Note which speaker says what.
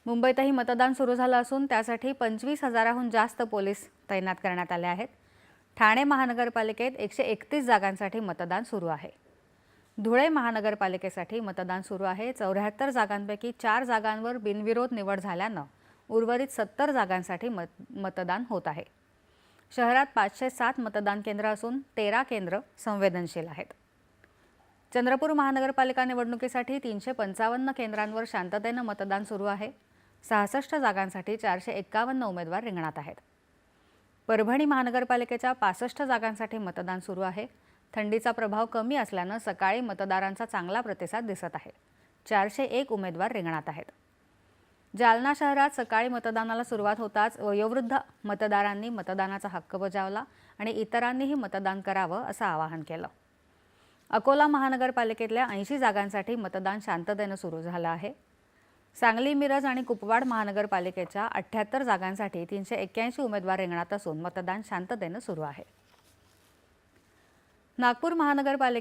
Speaker 1: मुंबईतही मतदान सुरू झालं असून त्यासाठी 25,000हून जास्त पोलीस तैनात करण्यात आले आहेत। ठाणे महानगरपालिकेत 131 जागांसाठी मतदान सुरू आहे। धुळे महानगरपालिकेसाठी मतदान सुरू आहे। 74 जागांपैकी 4 जागांवर बिनविरोध निवड झाल्यानं उर्वरित 70 जागांसाठी मतदान होत आहे। शहरात 507 मतदान केंद्र असून 13 केंद्र संवेदनशील आहेत। चंद्रपूर महानगरपालिका निवडणुकीसाठी 355 केंद्रांवर शांततेने मतदान सुरू आहे। 66 जागांसाठी 451 उमेदवार रिंगणात आहेत। परभणी महानगरपालिकेच्या 65 जागांसाठी मतदान सुरू आहे। थंडीचा प्रभाव कमी असल्याने सकाळी मतदारांचा चांगला प्रतिसाद दिसत आहे। 401 उमेदवार रिंगणात आहेत। जालना शहरात सकाळी मतदानाला सुरुवात होताच वयोवृद्ध मतदारांनी मतदानाचा हक्क बजावला आणि इतरांनीही मतदान करावं असं आवाहन केलं। अकोला महानगरपालिकेतल्या 80 जागांसाठी मतदान शांततेने सुरू झालं आहे। सांगली, मिरज आणि कुपवाड महानगरपालिकेच्या 78 जागांसाठी 381 उमेदवार रिंगणात असून मतदान शांततेने सुरू आहे। नागपूर महानगरपालिका